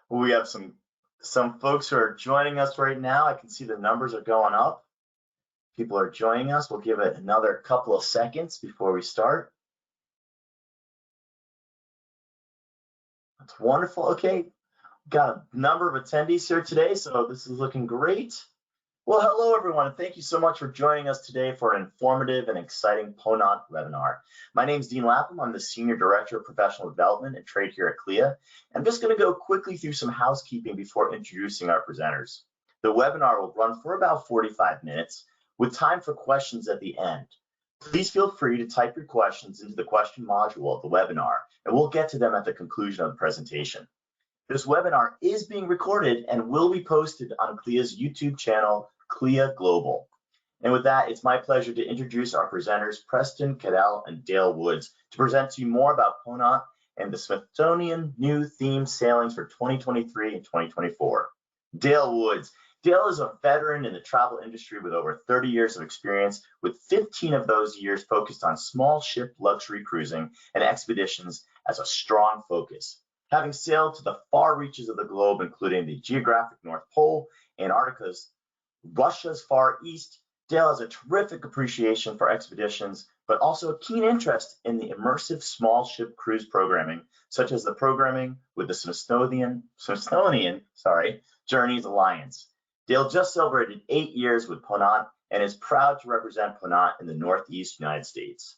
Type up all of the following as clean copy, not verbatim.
We have some folks who are joining us right now. I can see the numbers are going up. People are joining us. We'll give it another couple of seconds before we start. That's wonderful. Okay, got a number of attendees here today, so this is looking great. Well, hello everyone, and thank you so much for joining us today for an informative and exciting PONANT webinar. My name is Dean Lapham. I'm the Senior Director of Professional Development and Trade here at CLIA. I'm just going to go quickly through some housekeeping before introducing our presenters. The webinar will run for about 45 minutes with time for questions at the end. Please feel free to type your questions into the question module of the webinar, and we'll get to them at the conclusion of the presentation. This webinar is being recorded and will be posted on CLIA's YouTube channel, CLIA Global. And with that, it's my pleasure to introduce our presenters, Preston Cadell and Dale Woods, to present to you more about PONANT and the Smithsonian new theme sailings for 2023 and 2024. Dale Woods. Dale is a veteran in the travel industry with over 30 years of experience, with 15 of those years focused on small ship luxury cruising and expeditions as a strong focus. Having sailed to the far reaches of the globe, including the geographic North Pole, Antarctica, Russia's Far East, Dale has a terrific appreciation for expeditions, but also a keen interest in the immersive small ship cruise programming, such as the programming with the Smithsonian Journeys Alliance. Dale just celebrated 8 years with PONANT and is proud to represent PONANT in the Northeast United States.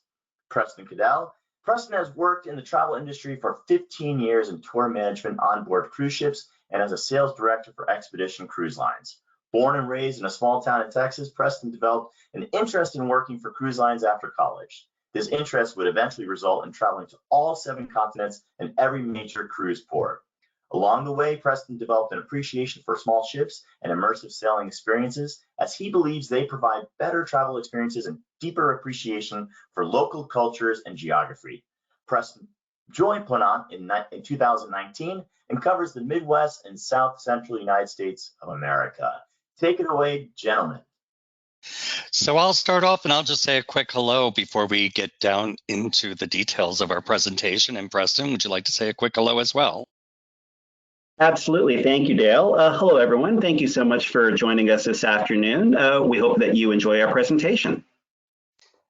Preston Cadell. Preston has worked in the travel industry for 15 years in tour management on board cruise ships and as a sales director for Expedition Cruise Lines. Born and raised in a small town in Texas, Preston developed an interest in working for cruise lines after college. This interest would eventually result in traveling to all 7 continents and every major cruise port. Along the way, Preston developed an appreciation for small ships and immersive sailing experiences, as he believes they provide better travel experiences and deeper appreciation for local cultures and geography. Preston joined PONANT in 2019 and covers the Midwest and South Central United States of America. Take it away, gentlemen. So I'll start off and I'll just say a quick hello before we get down into the details of our presentation. And Preston, would you like to say a quick hello as well? Absolutely. Thank you, Dale. Hello, everyone. Thank you so much for joining us this afternoon. We hope that you enjoy our presentation.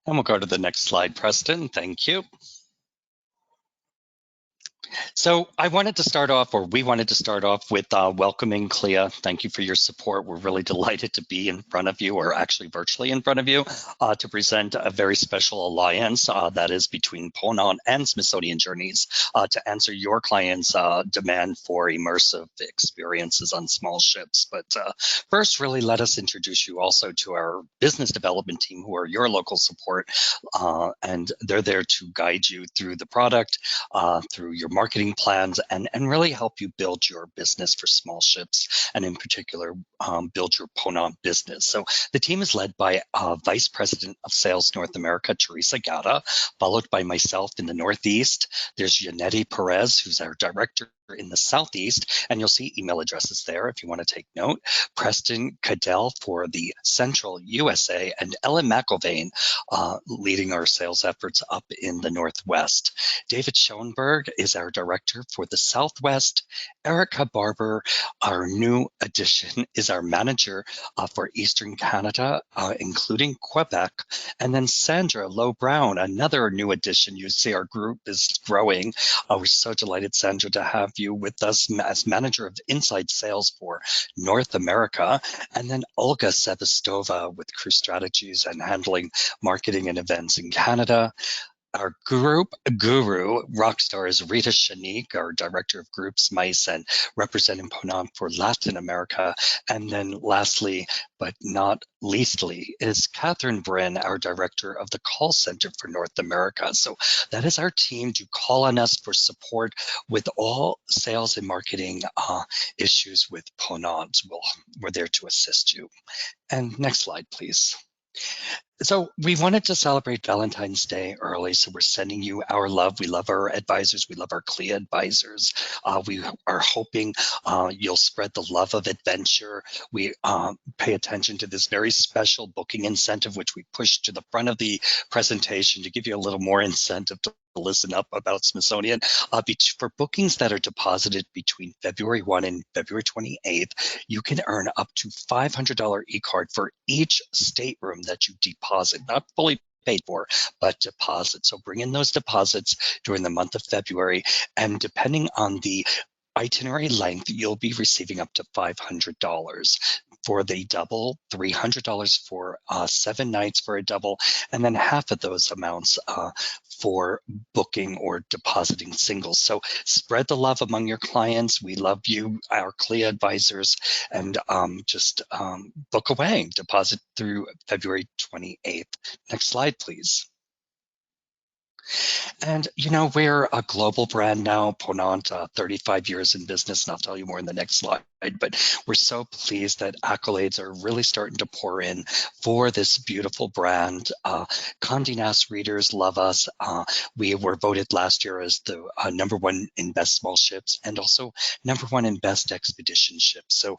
And we'll go to the next slide, Preston. Thank you. So we wanted to start off with welcoming CLIA. Thank you for your support. We're really delighted to be in front of you, or actually virtually in front of you, to present a very special alliance that is between PONANT and Smithsonian Journeys to answer your clients' demand for immersive experiences on small ships. But first, really let us introduce you also to our business development team, who are your local support, and they're there to guide you through the product, through your marketing plans, and really help you build your business for small ships, and in particular, build your PONANT business. So the team is led by Vice President of Sales North America, Teresa Gata, followed by myself in the Northeast. There's Yannetti Perez, who's our Director in the Southeast, and you'll see email addresses there if you want to take note. Preston Cadell for the Central USA, and Ellen McIlvain leading our sales efforts up in the Northwest. David Schoenberg is our Director for the Southwest. Erica Barber, our new addition, is our Manager for Eastern Canada, including Quebec. And then Sandra Lowe Brown, another new addition. You see our group is growing. We're so delighted, Sandra, to have you with us as Manager of Inside Sales for North America. And then Olga Sevastova with Cruise Strategies and handling marketing and events in Canada. Our group guru, rock star, is Rita Shanique, our Director of Groups, MICE, and representing PONANT for Latin America. And then lastly, but not leastly, is Catherine Brin, our Director of the Call Center for North America. So that is our team. Do call on us for support with all sales and marketing issues with PONANT. We're there to assist you. And next slide, please. So we wanted to celebrate Valentine's Day early, so we're sending you our love. We love our advisors. We love our CLIA advisors. We are hoping you'll spread the love of adventure. We pay attention to this very special booking incentive, which we push to the front of the presentation to give you a little more incentive to listen up about Smithsonian. For bookings that are deposited between February 1 and February 28th, you can earn up to $500 e-card for each stateroom that you deposit, not fully paid for, but deposit. So bring in those deposits during the month of February, and depending on the itinerary length, you'll be receiving up to $500 for the double, $300 for 7 nights for a double, and then half of those amounts for booking or depositing singles. So spread the love among your clients. We love you, our CLIA advisors, and just book away, deposit through February 28th. Next slide, please. And, you know, we're a global brand now, PONANT, 35 years in business, and I'll tell you more in the next slide. But we're so pleased that accolades are really starting to pour in for this beautiful brand. Condé Nast readers love us. We were voted last year as the #1 in best small ships and also #1 in best expedition ships. So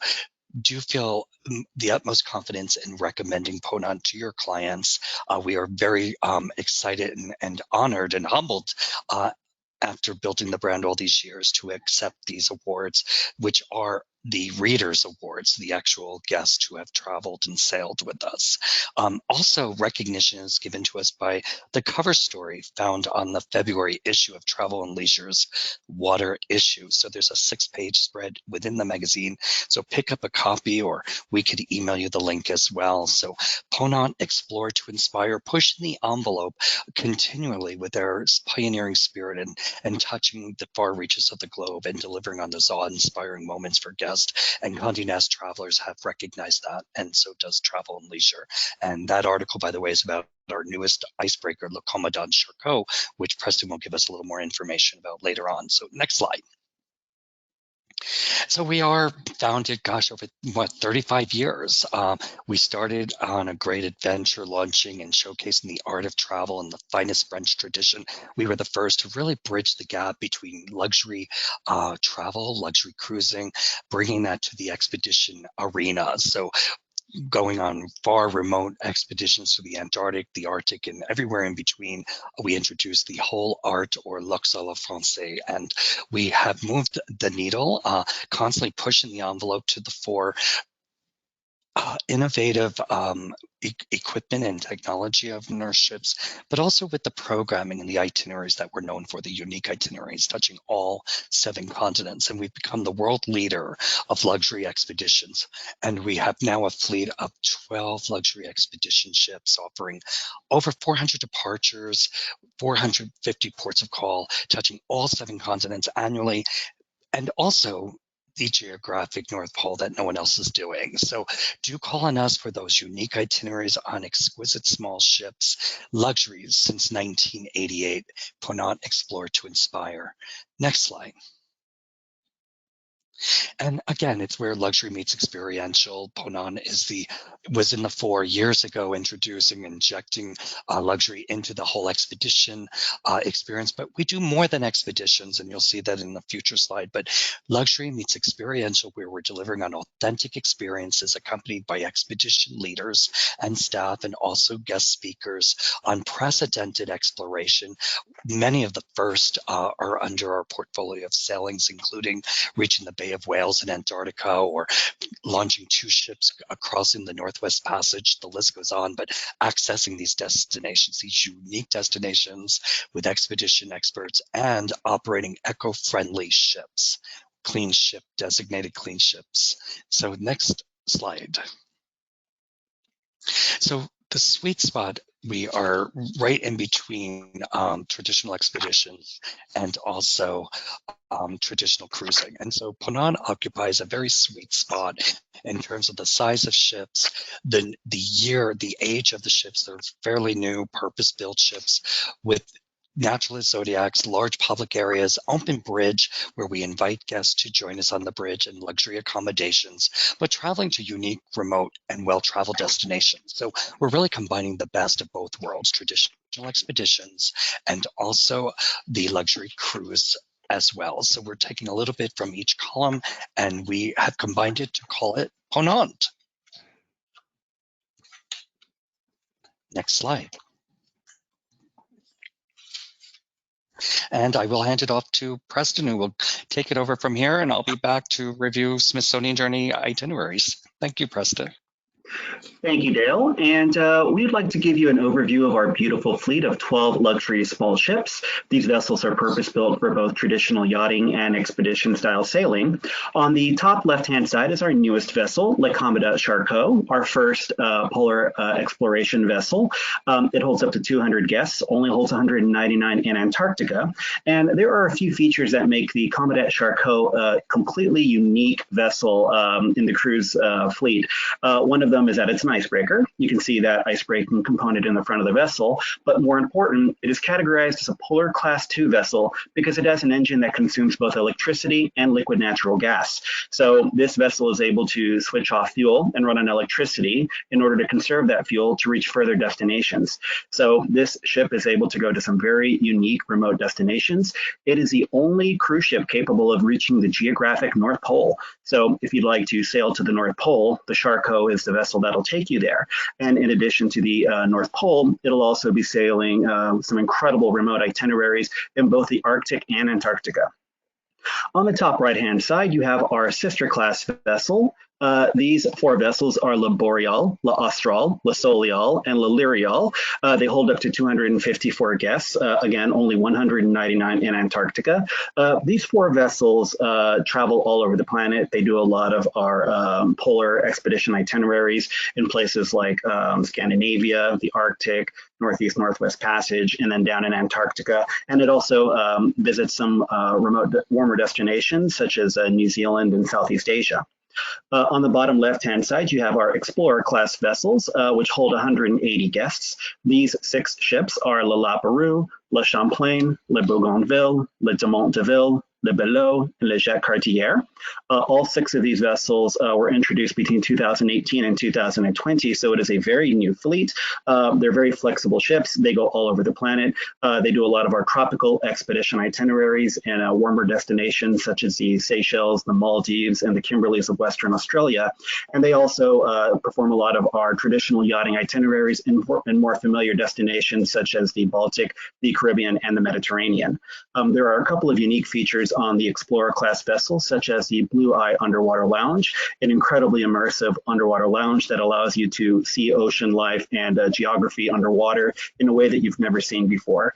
do feel the utmost confidence in recommending PONANT to your clients. We are very excited and honored and humbled after building the brand all these years to accept these awards, which are the Readers Awards, the actual guests who have traveled and sailed with us. Also, recognition is given to us by the cover story found on the February issue of Travel and Leisure's Water issue. So there's a 6-page spread within the magazine. So pick up a copy, or we could email you the link as well. So PONANT, Explore to Inspire, pushing the envelope continually with their pioneering spirit and touching the far reaches of the globe and delivering on those awe-inspiring moments for guests. And Condé Nast travelers have recognized that, and so does Travel and Leisure. And that article, by the way, is about our newest icebreaker, Le Commandant Charcot, which Preston will give us a little more information about later on. So next slide. So we are founded, gosh, over 35 years. We started on a great adventure, launching and showcasing the art of travel and the finest French tradition. We were the first to really bridge the gap between luxury travel, luxury cruising, bringing that to the expedition arena. So going on far remote expeditions to the Antarctic, the Arctic, and everywhere in between. We introduced the whole art, or luxe à la française, and we have moved the needle, constantly pushing the envelope to the fore. Innovative equipment and technology of our ships, but also with the programming and the itineraries that we're known for, the unique itineraries touching all 7 continents. And we've become the world leader of luxury expeditions. And we have now a fleet of 12 luxury expedition ships offering over 400 departures, 450 ports of call, touching all 7 continents annually, and also the geographic North Pole that no one else is doing. So do call on us for those unique itineraries on exquisite small ships, luxuries since 1988, PONANT, Explore to Inspire. Next slide. And again, it's where luxury meets experiential. PONANT was in the fore years ago, injecting luxury into the whole expedition experience. But we do more than expeditions, and you'll see that in the future slide. But luxury meets experiential, where we're delivering on authentic experiences accompanied by expedition leaders and staff, and also guest speakers, unprecedented exploration. Many of the first are under our portfolio of sailings, including reaching the Bay of Whales in Antarctica, or launching 2 ships crossing the Northwest Passage. The list goes on, but accessing these destinations, these unique destinations with expedition experts, and operating eco-friendly ships, designated clean ships. So next slide. So the sweet spot, we are right in between traditional expeditions and also traditional cruising. And so PONANT occupies a very sweet spot in terms of the size of ships, the age of the ships. They're fairly new, purpose-built ships with naturalist zodiacs, large public areas, open bridge, where we invite guests to join us on the bridge, and luxury accommodations, but traveling to unique, remote, and well-traveled destinations. So we're really combining the best of both worlds, traditional expeditions and also the luxury cruise as well. So we're taking a little bit from each column, and we have combined it to call it PONANT. Next slide. And I will hand it off to Preston, who will take it over from here, and I'll be back to review Smithsonian Journey itineraries. Thank you, Preston. Thank you, Dale. And we'd like to give you an overview of our beautiful fleet of 12 luxury small ships. These vessels are purpose-built for both traditional yachting and expedition-style sailing. On the top left-hand side is our newest vessel, La Commodore Charcot, our first polar exploration vessel. It holds up to 200 guests, only holds 199 in Antarctica. And there are a few features that make the Commodore Charcot a completely unique vessel in the cruise fleet. One of them is that it's an icebreaker. You can see that icebreaking component in the front of the vessel, but more important, it is categorized as a polar class 2 vessel because it has an engine that consumes both electricity and liquid natural gas. So this vessel is able to switch off fuel and run on electricity in order to conserve that fuel to reach further destinations. So this ship is able to go to some very unique remote destinations. It is the only cruise ship capable of reaching the geographic North Pole. So if you'd like to sail to the North Pole, the Charcot is the vessel that'll take you there. And in addition to the North Pole, it'll also be sailing some incredible remote itineraries in both the Arctic and Antarctica. On the top right-hand side, you have our sister class vessel. These 4 vessels are La Boreal, La Austral, La Soleil, and La Lyrial. They hold up to 254 guests. Again, only 199 in Antarctica. These 4 vessels travel all over the planet. They do a lot of our polar expedition itineraries in places like Scandinavia, the Arctic, Northeast Northwest Passage, and then down in Antarctica. And it also visits some remote, warmer destinations such as New Zealand and Southeast Asia. On the bottom left-hand side, you have our Explorer class vessels, which hold 180 guests. These 6 ships are La Laperouse, La Champlain, La Bougainville, La Dumont d'Urville, Le Belot, and Le Jacques Cartier. All 6 of these vessels were introduced between 2018 and 2020, so it is a very new fleet. They're very flexible ships. They go all over the planet. They do a lot of our tropical expedition itineraries in warmer destinations such as the Seychelles, the Maldives, and the Kimberleys of Western Australia. And they also perform a lot of our traditional yachting itineraries in more familiar destinations such as the Baltic, the Caribbean, and the Mediterranean. There are a couple of unique features on the Explorer class vessels, such as the Blue Eye Underwater Lounge, an incredibly immersive underwater lounge that allows you to see ocean life and geography underwater in a way that you've never seen before,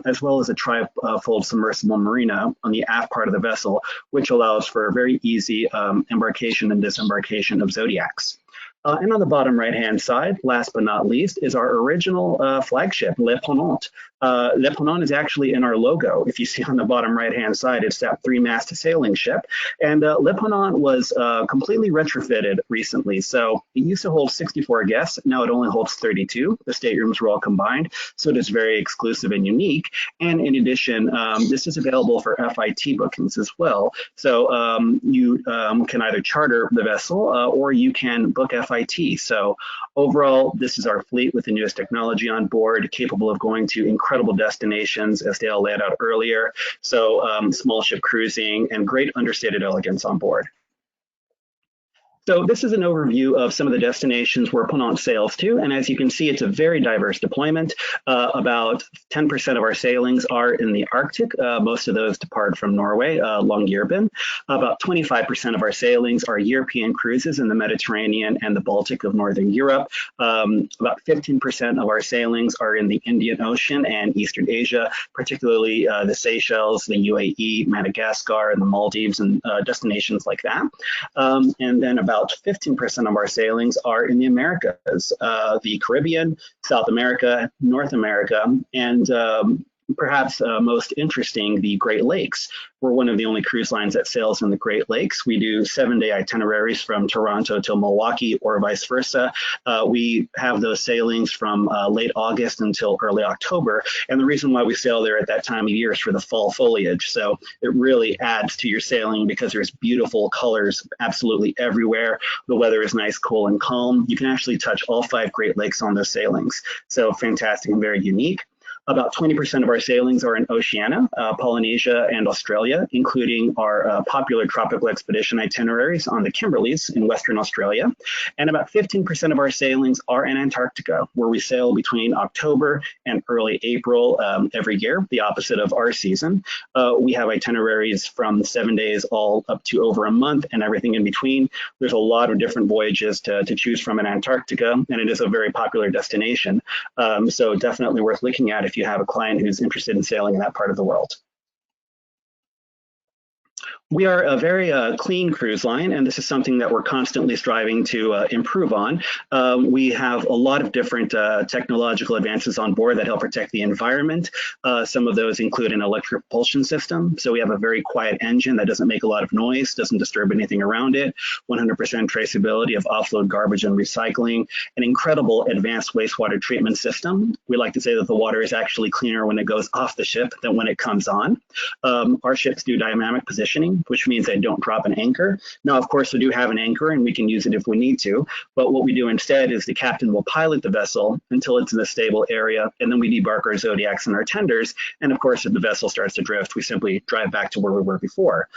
as well as a tri-fold submersible marina on the aft part of the vessel, which allows for a very easy embarkation and disembarkation of zodiacs. And on the bottom right-hand side, last but not least, is our original flagship, Le Ponant. Le Ponant is actually in our logo. If you see on the bottom right-hand side, it's that 3-mast sailing ship. And Le Ponant was completely retrofitted recently. So it used to hold 64 guests. Now it only holds 32. The staterooms were all combined. So it is very exclusive and unique. And in addition, this is available for FIT bookings as well. So you can either charter the vessel or you can book FIT. So overall, this is our fleet with the newest technology on board, capable of going to incredible destinations, as Dale laid out earlier. So small ship cruising and great understated elegance on board. So this is an overview of some of the destinations where Ponant sails to, and as you can see, it's a very diverse deployment. About 10% of our sailings are in the Arctic. Most of those depart from Norway, Longyearbyen. About 25% of our sailings are European cruises in the Mediterranean and the Baltic of Northern Europe. About 15% of our sailings are in the Indian Ocean and Eastern Asia, particularly the Seychelles, the UAE, Madagascar, and the Maldives, and destinations like that. And then about 15% of our sailings are in the Americas, the Caribbean, South America, North America, and Perhaps most interesting, the Great Lakes. We're one of the only cruise lines that sails in the Great Lakes. We do 7-day itineraries from Toronto to Milwaukee or vice versa. We have those sailings from late August until early October. And the reason why we sail there at that time of year is for the fall foliage. So it really adds to your sailing because there's beautiful colors absolutely everywhere. The weather is nice, cool, and calm. You can actually touch all 5 Great Lakes on those sailings. So fantastic and very unique. About 20% of our sailings are in Oceania, Polynesia, and Australia, including our popular tropical expedition itineraries on the Kimberleys in Western Australia. And about 15% of our sailings are in Antarctica, where we sail between October and early April every year, the opposite of our season. We have itineraries from 7 days all up to over a month and everything in between. There's a lot of different voyages to choose from in Antarctica, and it is a very popular destination. So definitely worth looking at if you have a client who's interested in sailing in that part of the world. We are a very clean cruise line, and this is something that we're constantly striving to improve on. We have a lot of different technological advances on board that help protect the environment. Some of those include an electric propulsion system. So we have a very quiet engine that doesn't make a lot of noise, doesn't disturb anything around it, 100% traceability of offload garbage and recycling, an incredible advanced wastewater treatment system. We like to say that the water is actually cleaner when it goes off the ship than when it comes on. Our ships do dynamic positioning, which means they don't drop an anchor. Now, of course, we do have an anchor and we can use it if we need to, but what we do instead is the captain will pilot the vessel until it's in a stable area, and then we debark our zodiacs and our tenders. And of course, if the vessel starts to drift, we simply drive back to where we were before.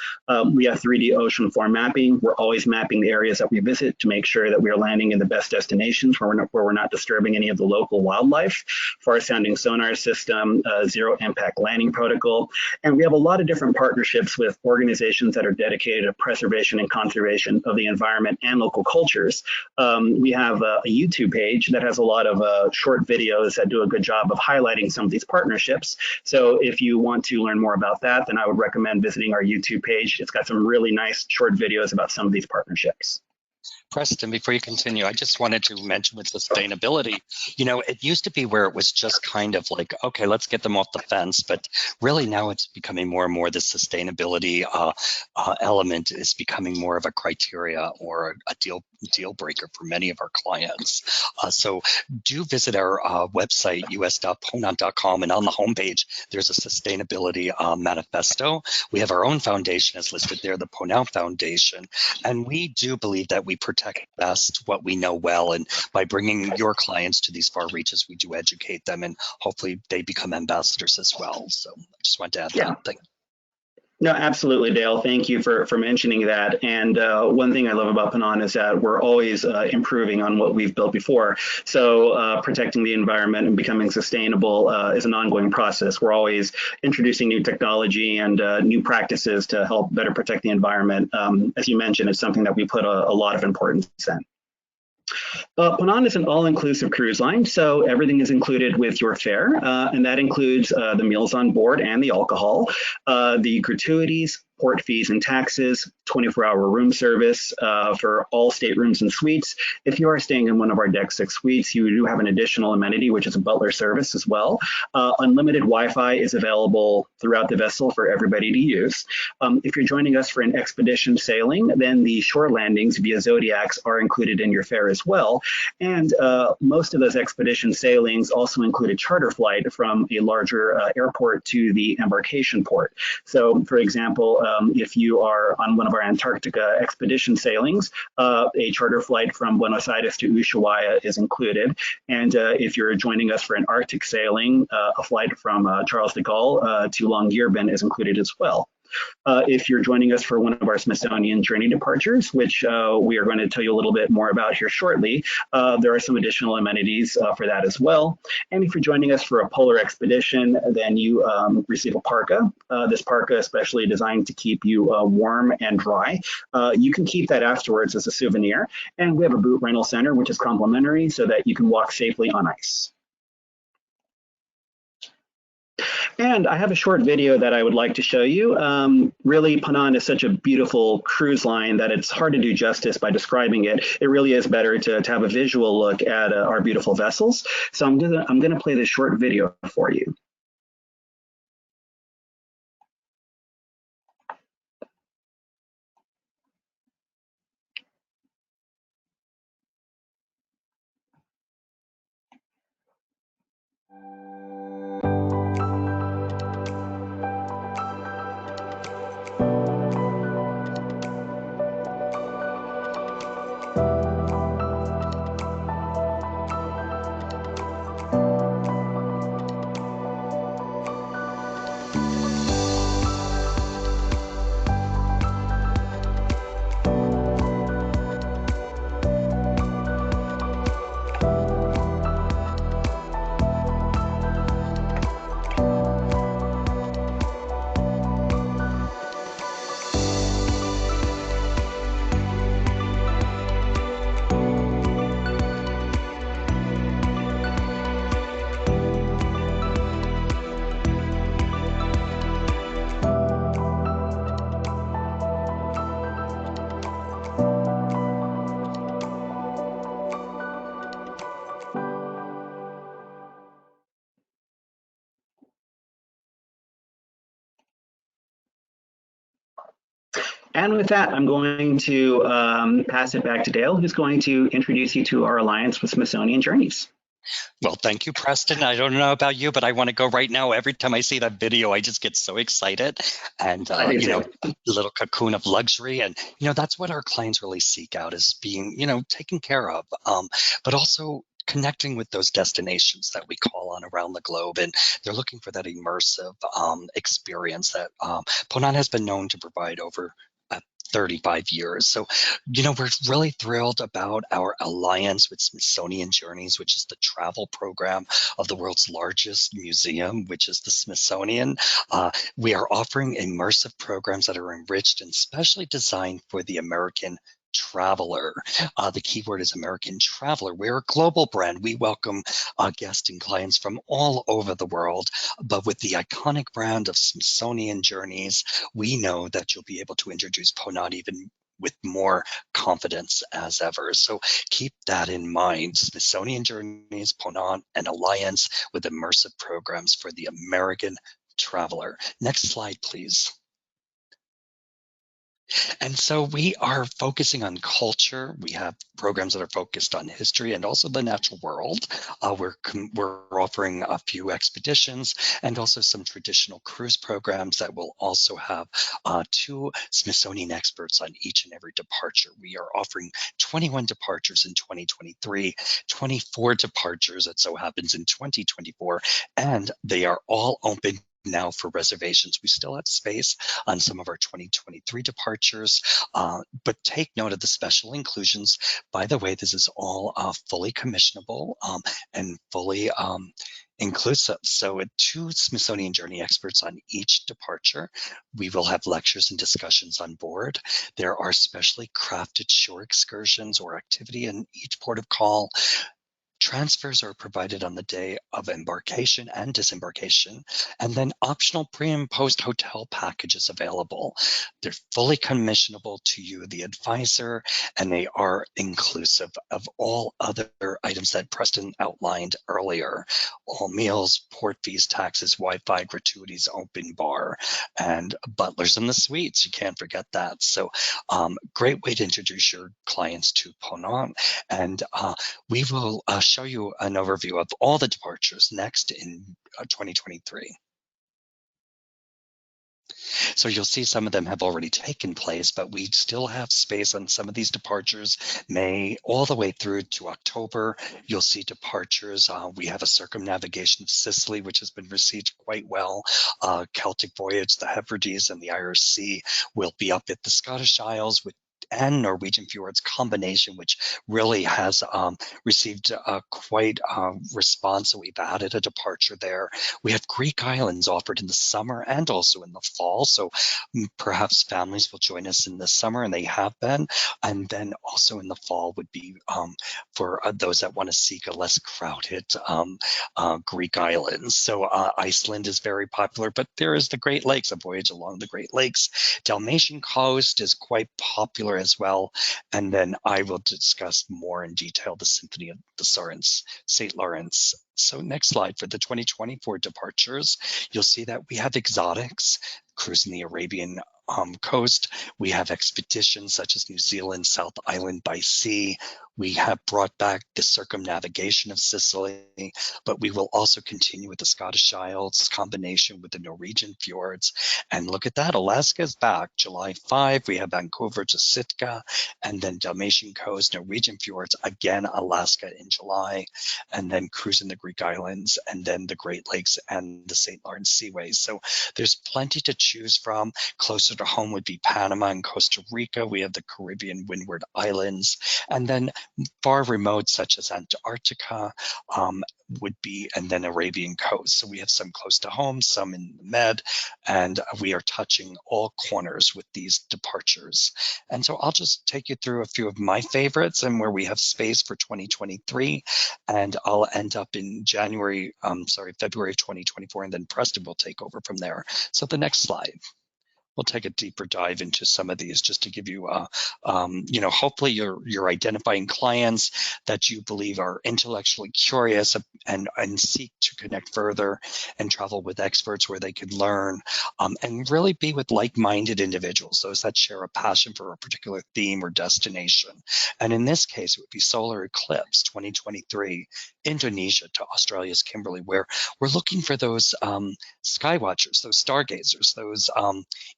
We have 3D ocean floor mapping. We're always mapping the areas that we visit to make sure that we are landing in the best destinations where we're not disturbing any of the local wildlife. Far sounding sonar system, zero impact landing protocol. And we have a lot of different partnerships with organizations that are dedicated to preservation and conservation of the environment and local cultures. We have a YouTube page that has a lot of short videos that do a good job of highlighting some of these partnerships. So if you want to learn more about that, then I would recommend visiting our YouTube page. It's got some really nice short videos about some of these partnerships. Preston, before you continue, I just wanted to mention with sustainability, you know, it used to be where it was just kind of like, okay, let's get them off the fence. But really now it's becoming more and more the sustainability element is becoming more of a criteria or a deal breaker for many of our clients. So do visit our website, us.ponant.com, and on the homepage, there's a sustainability manifesto. We have our own foundation as listed there, the PONANT Foundation, and we do believe that we protect best what we know well, and by bringing your clients to these far reaches, we do educate them, and hopefully they become ambassadors as well. So I just wanted to add that thing. No, absolutely, Dale. Thank you for mentioning that. And one thing I love about PONANT is that we're always improving on what we've built before. So protecting the environment and becoming sustainable is an ongoing process. We're always introducing new technology and new practices to help better protect the environment. As you mentioned, it's something that we put a lot of importance in. PONANT is an all-inclusive cruise line, so everything is included with your fare, and that includes the meals on board and the alcohol, the gratuities, port fees and taxes, 24-hour room service for all staterooms and suites. If you are staying in one of our Deck 6 suites, you do have an additional amenity, which is a butler service as well. Unlimited Wi-Fi is available throughout the vessel for everybody to use. If you're joining us for an expedition sailing, then the shore landings via Zodiacs are included in your fare as well. And most of those expedition sailings also include a charter flight from a larger airport to the embarkation port. So, for example, if you are on one of our Antarctica expedition sailings, a charter flight from Buenos Aires to Ushuaia is included. And if you're joining us for an Arctic sailing, a flight from Charles de Gaulle to Longyearbyen is included as well. If you're joining us for one of our Smithsonian Journey departures, which we are going to tell you a little bit more about here shortly, there are some additional amenities for that as well. And if you're joining us for a polar expedition, then you receive a parka. This parka is especially designed to keep you warm and dry. You can keep that afterwards as a souvenir. And we have a boot rental center, which is complimentary so that you can walk safely on ice. And I have a short video that I would like to show you. Really, PONANT is such a beautiful cruise line that it's hard to do justice by describing it. It really is better to have a visual look at our beautiful vessels. So I'm gonna play this short video for you. And with that, I'm going to pass it back to Dale, who's going to introduce you to our alliance with Smithsonian Journeys. Well, thank you, Preston. I don't know about you, but I want to go right now. Every time I see that video, I just get so excited. And, a little cocoon of luxury. And, that's what our clients really seek out, is being, taken care of, but also connecting with those destinations that we call on around the globe. And they're looking for that immersive experience that PONANT has been known to provide over 35 years. So, we're really thrilled about our alliance with Smithsonian Journeys, which is the travel program of the world's largest museum, which is the Smithsonian. We are offering immersive programs that are enriched and specially designed for the American traveler. The keyword is American traveler. We're a global brand. We welcome guests and clients from all over the world, but with the iconic brand of Smithsonian Journeys, we know that you'll be able to introduce PONANT even with more confidence as ever. So keep that in mind. Smithsonian Journeys, PONANT, an alliance with immersive programs for the American traveler. Next slide, please. And so we are focusing on culture. We have programs that are focused on history and also the natural world. We're offering a few expeditions and also some traditional cruise programs that will also have 2 Smithsonian experts on each and every departure. We are offering 21 departures in 2023, 24 departures, it so happens, in 2024, and they are all open now for reservations. We still have space on some of our 2023 departures, but take note of the special inclusions. By the way, this is all fully commissionable and fully inclusive. So with 2 Smithsonian Journey experts on each departure, we will have lectures and discussions on board. There are specially crafted shore excursions or activity in each port of call. Transfers are provided on the day of embarkation and disembarkation, and then optional pre and post hotel packages available. They're fully commissionable to you, the advisor, and they are inclusive of all other items that Preston outlined earlier. All meals, port fees, taxes, Wi-Fi, gratuities, open bar, and butlers in the suites. You can't forget that. So great way to introduce your clients to PONANT, and we will show you an overview of all the departures next in 2023. So you'll see some of them have already taken place, but we still have space on some of these departures, May all the way through to October. You'll see departures. We have a circumnavigation of Sicily, which has been received quite well. Celtic Voyage, the Hebrides, and the Irish Sea will be up at the Scottish Isles and Norwegian Fjords combination, which really has received quite a response. So we've added a departure there. We have Greek islands offered in the summer and also in the fall. So perhaps families will join us in the summer, and they have been. And then also in the fall would be for those that want to seek a less crowded Greek islands. So Iceland is very popular, but there is the Great Lakes, a voyage along the Great Lakes. Dalmatian Coast is quite popular as well. And then I will discuss more in detail the Symphony of the St. Lawrence. So next slide, for the 2024 departures, you'll see that we have exotics, cruising the Arabian coast. We have expeditions such as New Zealand, South Island by sea. We have brought back the circumnavigation of Sicily, but we will also continue with the Scottish Isles, combination with the Norwegian fjords. And look at that, Alaska is back. July 5, we have Vancouver to Sitka, and then Dalmatian Coast, Norwegian fjords, again, Alaska in July, and then cruising the Greek islands, and then the Great Lakes and the St. Lawrence Seaways. So there's plenty to choose from. Closer to home would be Panama and Costa Rica. We have the Caribbean Windward Islands, and then far remote such as Antarctica would be, and then Arabian Coast. So we have some close to home, some in the Med, and we are touching all corners with these departures. And so I'll just take you through a few of my favorites and where we have space for 2023, and I'll end up in February of 2024, and then Preston will take over from there. So the next slide. We'll take a deeper dive into some of these just to give you, hopefully you're identifying clients that you believe are intellectually curious and seek to connect further and travel with experts where they can learn and really be with like-minded individuals, those that share a passion for a particular theme or destination. And in this case, it would be solar eclipse 2023, Indonesia to Australia's Kimberly, where we're looking for those sky watchers, those stargazers, those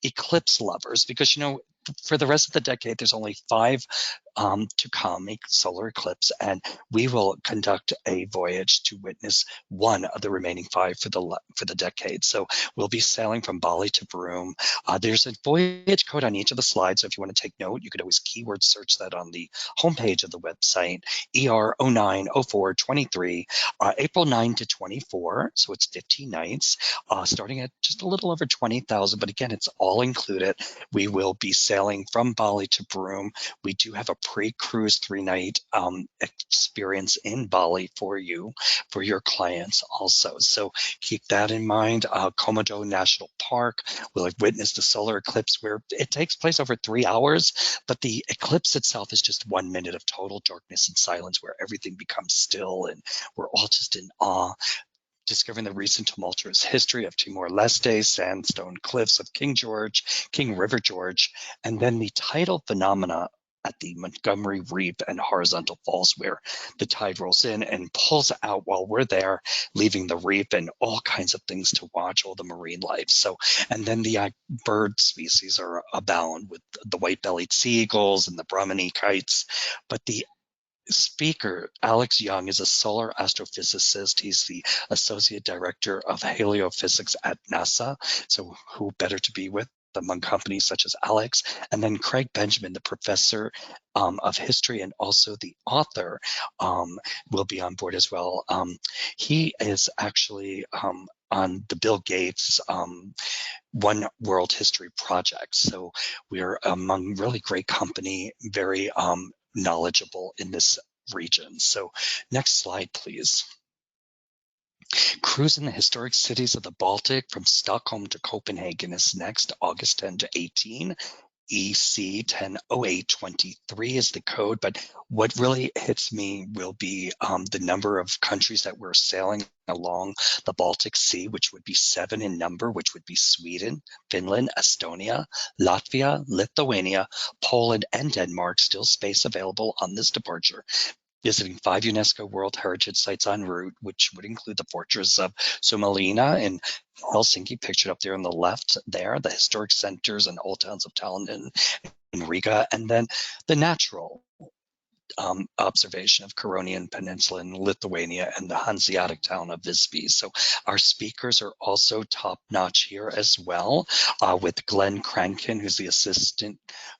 eclipse lovers, because for the rest of the decade there's only 5 to come, a solar eclipse, and we will conduct a voyage to witness one of the remaining 5 for the decade. So we'll be sailing from Bali to Broome. There's a voyage code on each of the slides, so if you want to take note, you could always keyword search that on the homepage of the website. ER090423, April 9 to 24, so it's 15 nights, starting at just a little over 20,000, but again, it's all included. We will be sailing from Bali to Broome. We do have a pre-cruise 3-night experience in Bali for your clients also. So keep that in mind. Komodo National Park will have witnessed the solar eclipse where it takes place over 3 hours, but the eclipse itself is just 1 minute of total darkness and silence where everything becomes still and we're all just in awe. Discovering the recent tumultuous history of Timor-Leste, sandstone cliffs of King River George, and then the tidal phenomena at the Montgomery Reef and Horizontal Falls, where the tide rolls in and pulls out while we're there, leaving the reef and all kinds of things to watch, all the marine life. So, and then the bird species are abound with the white-bellied sea eagles and the Brahminy kites, but the speaker, Alex Young, is a solar astrophysicist. He's the associate director of heliophysics at NASA. So who better to be with among companies such as Alex? And then Craig Benjamin, the professor of history and also the author, will be on board as well. He is actually on the Bill Gates One World History Project. So we're among really great company, very knowledgeable in this region. So next slide, please. Cruising the historic cities of the Baltic from Stockholm to Copenhagen is next, August 10 to 18. EC 100823 is the code, but what really hits me will be the number of countries that we're sailing along the Baltic Sea, which would be 7 in number, which would be Sweden, Finland, Estonia, Latvia, Lithuania, Poland, and Denmark. Still space available on this departure. Visiting 5 UNESCO World Heritage Sites en route, which would include the Fortress of Suomenlinna in Helsinki, pictured up there on the left there, the historic centers and old towns of Tallinn and Riga, and then the natural observation of Curonian Peninsula in Lithuania and the Hanseatic town of Visby. So our speakers are also top-notch here as well, with Glenn Crankin, who's the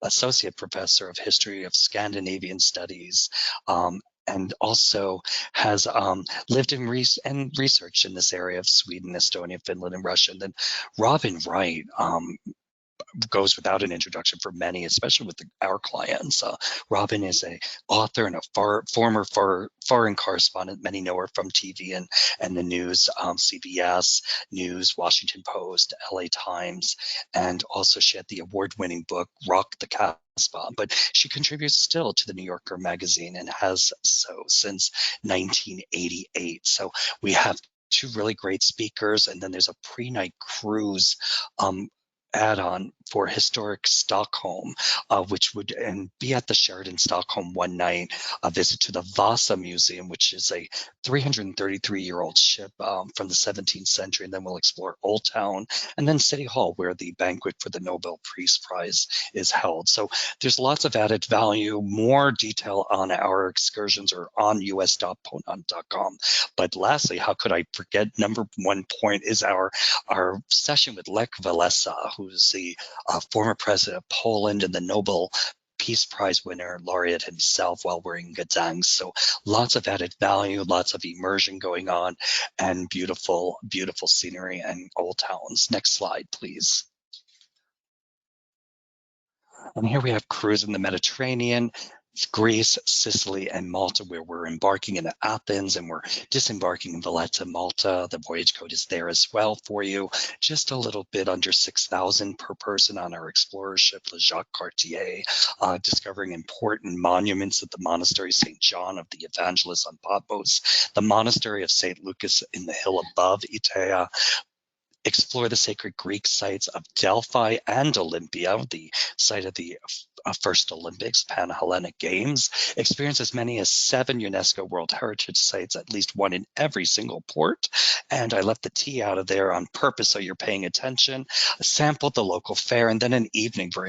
associate professor of history of Scandinavian studies, and also has lived in and researched in this area of Sweden, Estonia, Finland, and Russia. And then Robin Wright goes without an introduction for many, especially with our clients. Robin is a author and a former foreign correspondent. Many know her from TV and the news, CBS News, Washington Post, LA Times, and also she had the award-winning book, Rock the Casbah. But she contributes still to the New Yorker magazine and has so since 1988. So we have 2 really great speakers, and then there's a pre-night cruise add-on for historic Stockholm, which would be at the Sheraton Stockholm one night, a visit to the Vasa Museum, which is a 333-year-old ship from the 17th century, and then we'll explore Old Town, and then City Hall, where the banquet for the Nobel Peace Prize is held. So there's lots of added value. More detail on our excursions are on us.ponant.com. But lastly, how could I forget, number one point is our session with Lech Walesa, who's the former president of Poland and the Nobel Peace Prize winner, laureate himself, while we're in Gdansk. So lots of added value, lots of immersion going on, and beautiful, beautiful scenery and old towns. Next slide, please. And here we have cruise in the Mediterranean, Greece, Sicily, and Malta, where we're embarking in Athens and we're disembarking in Valletta, Malta. The voyage code is there as well for you. Just a little bit under 6,000 per person on our explorer ship, Le Jacques Cartier, discovering important monuments at the Monastery St. John of the Evangelist on Patmos, the Monastery of St. Lucas in the hill above Itea, explore the sacred Greek sites of Delphi and Olympia, the site of the first Olympics, Pan-Hellenic Games, experience as many as 7 UNESCO World Heritage Sites, at least one in every single port. And I left the T out of there on purpose so you're paying attention. Sample the local fare, and then an evening for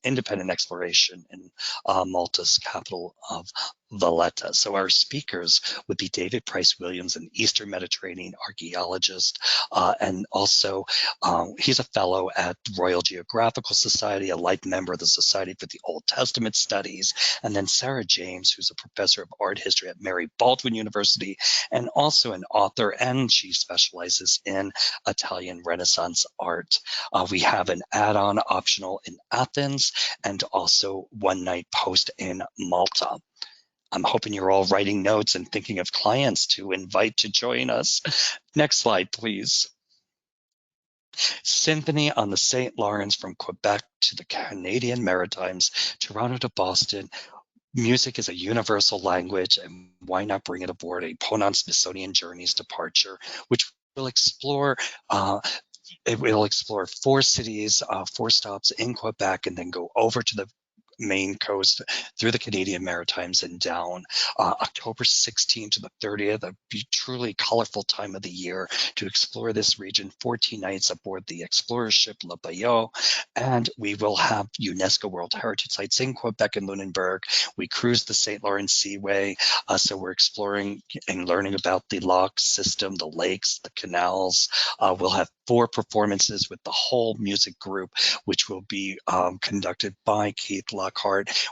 independent exploration in Malta's capital of Valletta. So our speakers would be David Price Williams, an Eastern Mediterranean archaeologist, and also he's a fellow at Royal Geographical Society, a life member of the Society for the Old Testament Studies, and then Sarah James, who's a professor of art history at Mary Baldwin University, and also an author, and she specializes in Italian Renaissance art. We have an add-on optional in Athens, and also one night post in Malta. I'm hoping you're all writing notes and thinking of clients to invite to join us. Next slide, please. Symphony on the St. Lawrence from Quebec to the Canadian Maritimes, Toronto to Boston. Music is a universal language, and why not bring it aboard a PONANT Smithsonian Journeys departure, which will explore it will explore 4 cities, 4 stops in Quebec, and then go over to the Maine coast through the Canadian Maritimes and down. October 16th to the 30th, a truly colorful time of the year to explore this region. 14 nights aboard the explorer ship Le Bayou, and we will have UNESCO World Heritage Sites in Quebec and Lunenburg. We cruise the St. Lawrence Seaway, so we're exploring and learning about the lock system, the lakes, the canals. We'll have 4 performances with the whole music group, which will be conducted by Keith Lockhart.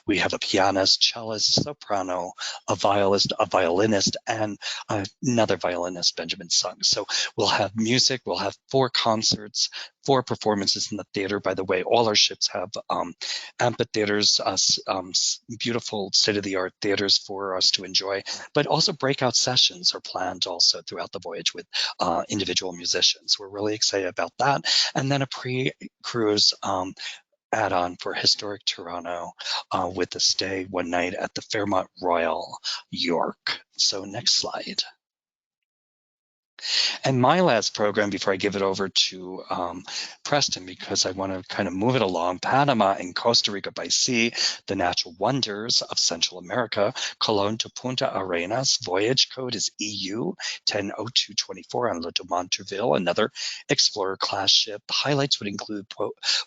We have a pianist, cellist, soprano, a violinist, and another violinist, Benjamin Sung. So we'll have music, we'll have 4 concerts, 4 performances in the theater. By the way, all our ships have amphitheaters, beautiful state-of-the-art theaters for us to enjoy, but also breakout sessions are planned also throughout the voyage with individual musicians. We're really excited about that. And then a pre-cruise add-on for historic Toronto with a stay one night at the Fairmont Royal York. So next slide. And my last program before I give it over to Preston, because I want to kind of move it along, Panama and Costa Rica by sea, the natural wonders of Central America, Colón to Punta Arenas, voyage code is EU 100224 on Le Dumont-Turville, another explorer class ship. Highlights would include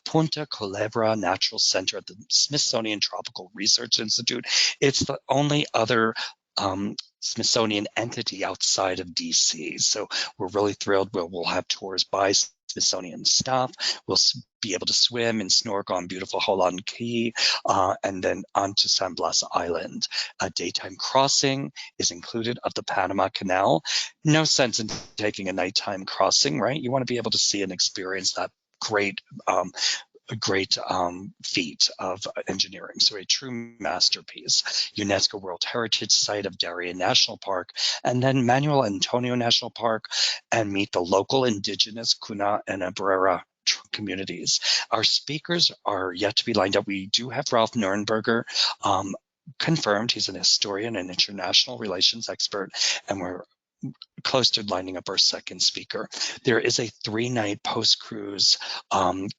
Punta Culebra Natural Center at the Smithsonian Tropical Research Institute. It's the only other Smithsonian entity outside of DC. So we're really thrilled. We'll have tours by Smithsonian staff. We'll be able to swim and snorkel on beautiful Holland Key, and then on to San Blas Island. A daytime crossing is included of the Panama Canal. No sense in taking a nighttime crossing, right? You want to be able to see and experience that great a great feat of engineering. So a true masterpiece. UNESCO World Heritage Site of Darien National Park, and then Manuel Antonio National Park, and meet the local indigenous Kuna and Abrera communities. Our speakers are yet to be lined up. We do have Ralph Nurnberger confirmed. He's an historian and international relations expert, and we're close to lining up our second speaker. There is a 3-night post-cruise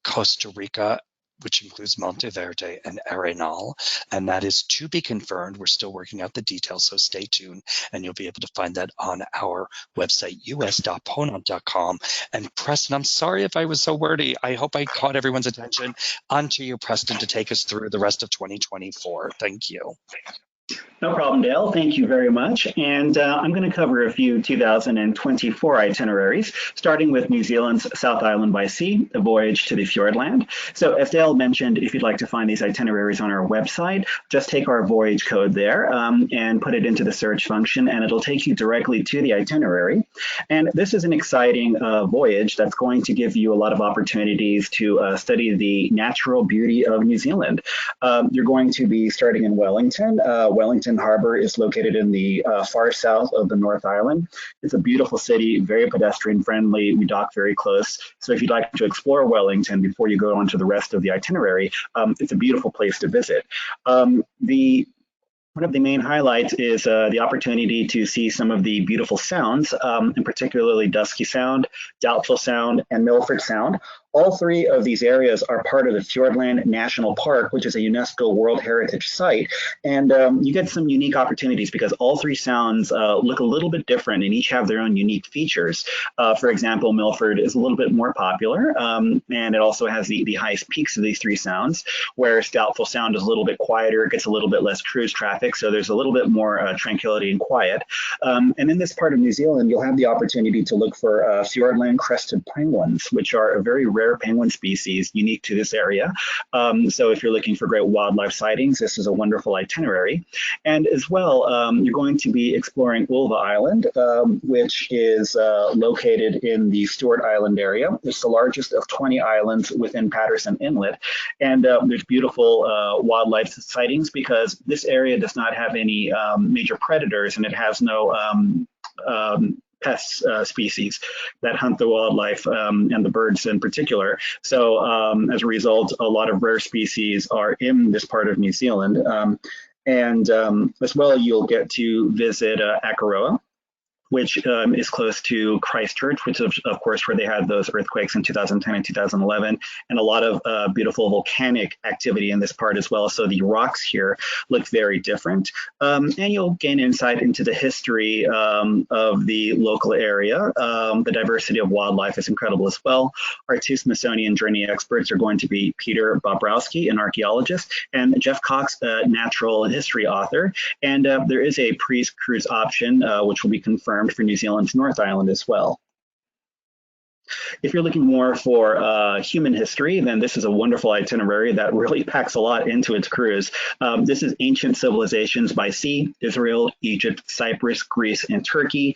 Costa Rica, which includes Monteverde and Arenal, and that is to be confirmed. We're still working out the details, so stay tuned, and you'll be able to find that on our website, us.ponant.com. And Preston, I'm sorry if I was so wordy. I hope I caught everyone's attention. On to you, Preston, to take us through the rest of 2024. Thank you. No problem, Dale. Thank you very much. And I'm going to cover a few 2024 itineraries, starting with New Zealand's South Island by Sea, a voyage to the Fiordland. So as Dale mentioned, if you'd like to find these itineraries on our website, just take our voyage code there and put it into the search function, and it'll take you directly to the itinerary. And this is an exciting voyage that's going to give you a lot of opportunities to study the natural beauty of New Zealand. You're going to be starting in Wellington. Wellington Harbor is located in the far south of the North Island. It's a beautiful city, very pedestrian friendly. We dock very close. So if you'd like to explore Wellington before you go on to the rest of the itinerary, it's a beautiful place to visit. One of the main highlights is the opportunity to see some of the beautiful sounds, and particularly Dusky Sound, Doubtful Sound, and Milford Sound. All three of these areas are part of the Fiordland National Park, which is a UNESCO World Heritage Site. And you get some unique opportunities because all three sounds look a little bit different and each have their own unique features. For example, Milford is a little bit more popular, and it also has the highest peaks of these three sounds, whereas Doubtful Sound is a little bit quieter, gets a little bit less cruise traffic, so there's a little bit more tranquility and quiet. And in this part of New Zealand, you'll have the opportunity to look for Fiordland crested penguins, which are a very rare penguin species unique to this area. So if you're looking for great wildlife sightings, this is a wonderful itinerary. And as well, you're going to be exploring Ulva Island, which is located in the Stewart Island area. It's the largest of 20 islands within Patterson Inlet. And there's beautiful wildlife sightings because this area does not have any major predators, and it has no pest species that hunt the wildlife and the birds in particular. So as a result, a lot of rare species are in this part of New Zealand. And as well, you'll get to visit Akaroa, which is close to Christchurch, which is, of course, where they had those earthquakes in 2010 and 2011, and a lot of beautiful volcanic activity in this part as well. So the rocks here look very different. And you'll gain insight into the history of the local area. The diversity of wildlife is incredible as well. Our two Smithsonian Journey experts are going to be Peter Bobrowski, an archaeologist, and Jeff Cox, a natural history author. And there is a pre-cruise option, which will be confirmed for New Zealand's North Island as well. If you're looking more for human history, then this is a wonderful itinerary that really packs a lot into its cruise. This is Ancient Civilizations by Sea, Israel, Egypt, Cyprus, Greece, and Turkey.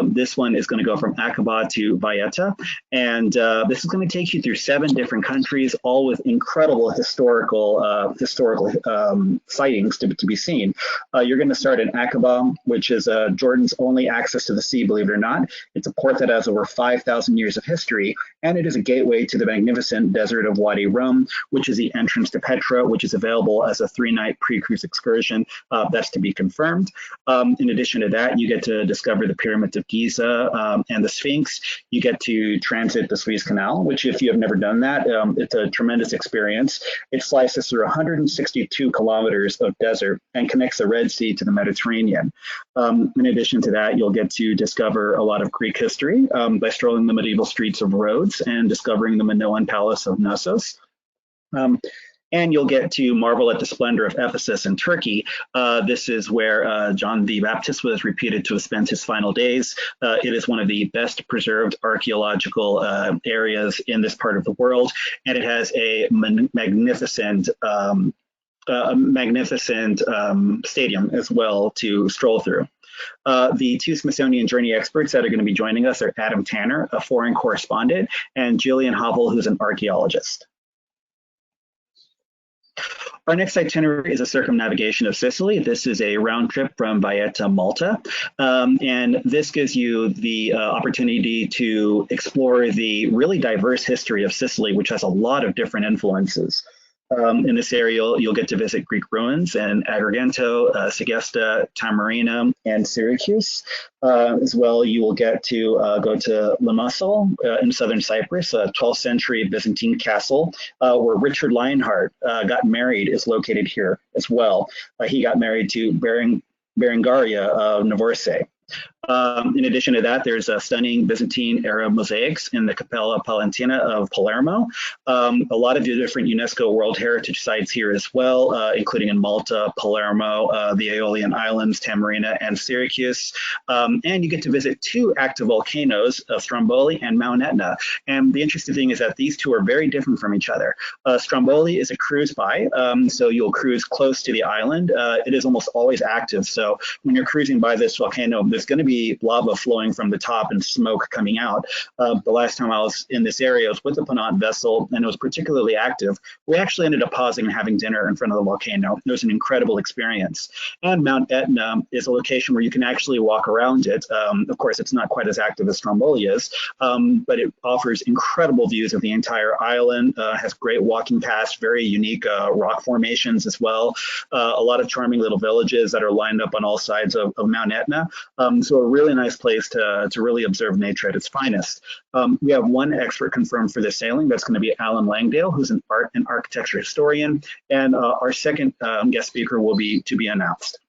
This one is going to go from Aqaba to Valletta, and this is going to take you through 7 different countries, all with incredible historical sightings to be seen. You're going to start in Aqaba, which is Jordan's only access to the sea, believe it or not. It's a port that has over 5,000 years of history, and it is a gateway to the magnificent desert of Wadi Rum, which is the entrance to Petra, which is available as a 3-night pre-cruise excursion. That's to be confirmed. In addition to that, you get to discover the pyramids of Giza and the Sphinx. You get to transit the Suez Canal, which, if you have never done that, it's a tremendous experience. It slices through 162 kilometers of desert and connects the Red Sea to the Mediterranean. In addition to that, you'll get to discover a lot of Greek history by strolling the medieval streets of Rhodes and discovering the Minoan Palace of Knossos. And you'll get to marvel at the splendor of Ephesus in Turkey. This is where John the Baptist was reputed to have spent his final days. It is one of the best preserved archaeological areas in this part of the world, and it has a magnificent stadium as well to stroll through. The two Smithsonian Journey experts that are going to be joining us are Adam Tanner, a foreign correspondent, and Jillian Hovel, who's an archaeologist. Our next itinerary is a circumnavigation of Sicily. This is a round trip from Valletta, Malta, and this gives you the opportunity to explore the really diverse history of Sicily, which has a lot of different influences. In this area, you'll get to visit Greek ruins and Agrigento, Segesta, Tamarina, and Syracuse. As well, you will get to go to Limassol in southern Cyprus, a 12th century Byzantine castle where Richard Lionheart got married, is located here as well. He got married to Berengaria of Navarre. In addition to that, there's stunning Byzantine era mosaics in the Cappella Palentina of Palermo. A lot of the different UNESCO World Heritage sites here as well, including in Malta, Palermo, the Aeolian Islands, Tamarina, and Syracuse. And you get to visit two active volcanoes, Stromboli and Mount Etna. And the interesting thing is that these two are very different from each other. Stromboli is a cruise by, so you'll cruise close to the island. It is almost always active. So when you're cruising by this volcano, there's going to be lava flowing from the top and smoke coming out. The last time I was in this area, I was with a PONANT vessel, and it was particularly active. We actually ended up pausing and having dinner in front of the volcano. It was an incredible experience. And Mount Etna is a location where you can actually walk around it. Of course, it's not quite as active as Stromboli is, but it offers incredible views of the entire island, has great walking paths, very unique rock formations as well, a lot of charming little villages that are lined up on all sides of Mount Etna. So a really nice place to really observe nature at its finest. We have one expert confirmed for this sailing. That's going to be Alan Langdale, who's an art and architecture historian. And our second guest speaker will be to be announced.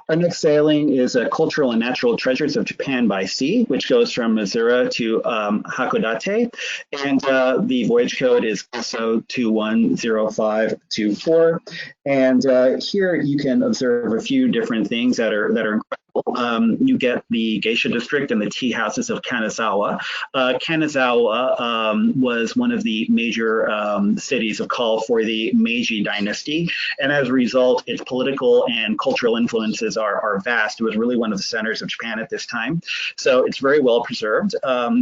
Our next sailing is Cultural and Natural Treasures of Japan by Sea, which goes from Missouri to Hakodate. And the voyage code is also 210524. And here you can observe a few different things that are incredible. You get the geisha district and the tea houses of Kanazawa. Kanazawa was one of the major cities of call for the Meiji dynasty, and as a result, its political and cultural influences are vast. It was really one of the centers of Japan at this time, so it's very well preserved.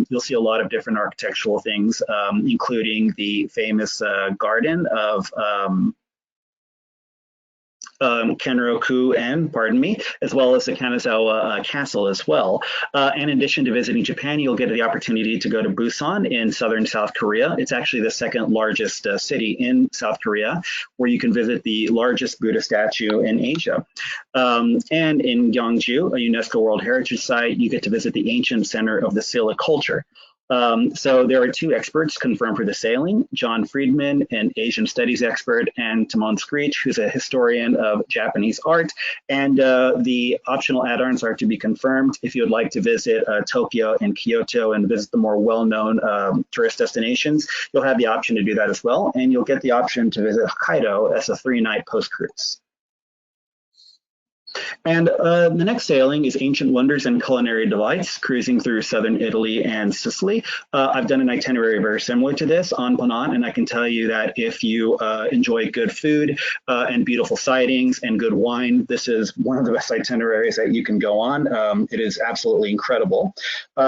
You'll see a lot of different architectural things, including the famous garden of Kenroku-en, pardon me, as well as the Kanazawa Castle as well. In addition to visiting Japan, you'll get the opportunity to go to Busan in southern South Korea. It's actually the second largest city in South Korea, where you can visit the largest Buddha statue in Asia. And in Gyeongju, a UNESCO World Heritage Site, you get to visit the ancient center of the Silla culture. So there are two experts confirmed for the sailing, John Friedman, an Asian studies expert, and Timon Screech, who's a historian of Japanese art. And the optional add-ons are to be confirmed. If you would like to visit Tokyo and Kyoto and visit the more well-known tourist destinations, you'll have the option to do that as well. And you'll get the option to visit Hokkaido as a 3-night post-cruise. And the next sailing is Ancient Wonders and Culinary Delights, cruising through southern Italy and Sicily. I've done an itinerary very similar to this on PONANT, and I can tell you that if you enjoy good food and beautiful sightings and good wine, this is one of the best itineraries that you can go on. It is absolutely incredible.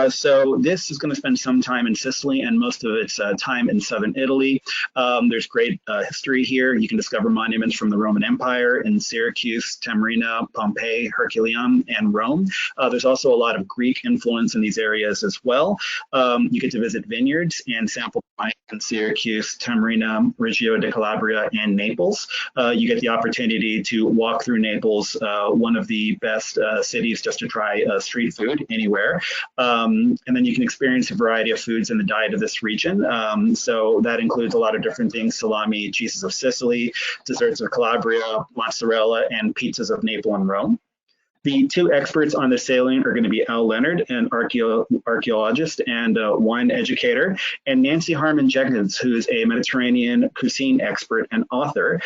So this is going to spend some time in Sicily and most of its time in southern Italy. There's great history here. You can discover monuments from the Roman Empire in Syracuse, Tamarina, Pompeii, Herculaneum, and Rome. There's also a lot of Greek influence in these areas as well. You get to visit vineyards and sample wine in Syracuse, Tamarina, Reggio de Calabria, and Naples. You get the opportunity to walk through Naples, one of the best cities just to try street food anywhere. And then you can experience a variety of foods in the diet of this region. So that includes a lot of different things: salami, cheeses of Sicily, desserts of Calabria, mozzarella, and pizzas of Naples and Rome. The two experts on the sailing are going to be Al Leonard, an archaeologist and wine educator, and Nancy Harmon Jenkins, who is a Mediterranean cuisine expert and author.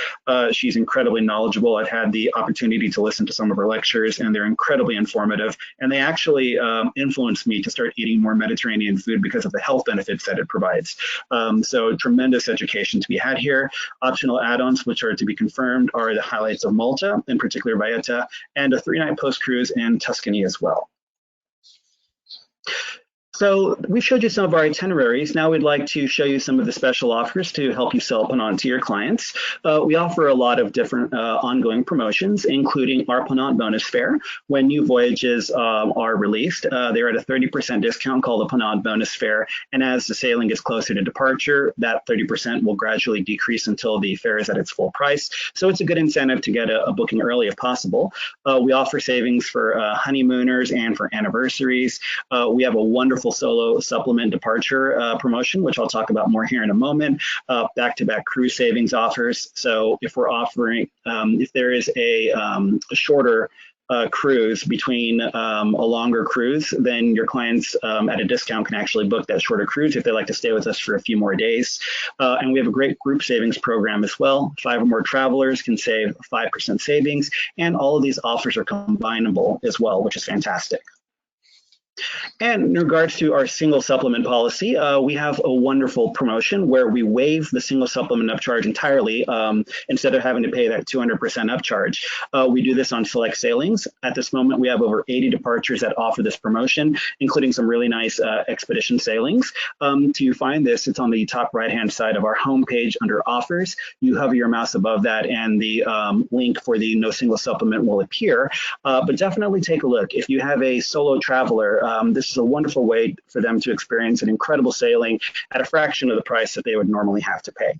She's incredibly knowledgeable. I've had the opportunity to listen to some of her lectures, and they're incredibly informative. And they actually influenced me to start eating more Mediterranean food because of the health benefits that it provides. So tremendous education to be had here. Optional add-ons, which are to be confirmed, are the highlights of Malta, in particular Valletta, and a 3-night post-cruise in Tuscany as well. So we showed you some of our itineraries. Now we'd like to show you some of the special offers to help you sell PONANT to your clients. We offer a lot of different ongoing promotions, including our PONANT bonus fare. When new voyages are released, they're at a 30% discount called the PONANT bonus fare. And as the sailing is closer to departure, that 30% will gradually decrease until the fare is at its full price. So it's a good incentive to get a booking early if possible. We offer savings for honeymooners and for anniversaries. We have a wonderful solo supplement departure promotion, which I'll talk about more here in a moment. Back-to-back cruise savings offers. So if we're offering, if there is a shorter cruise between a longer cruise, then your clients at a discount can actually book that shorter cruise if they like to stay with us for a few more days. And we have a great group savings program as well. 5 or more travelers can save 5% savings, and all of these offers are combinable as well, which is fantastic. And in regards to our single supplement policy, we have a wonderful promotion where we waive the single supplement upcharge entirely instead of having to pay that 200% upcharge. We do this on select sailings. At this moment, we have over 80 departures that offer this promotion, including some really nice expedition sailings. To find this, it's on the top right-hand side of our homepage under offers. You hover your mouse above that and the link for the no single supplement will appear. But definitely take a look. If you have a solo traveler, this is a wonderful way for them to experience an incredible sailing at a fraction of the price that they would normally have to pay.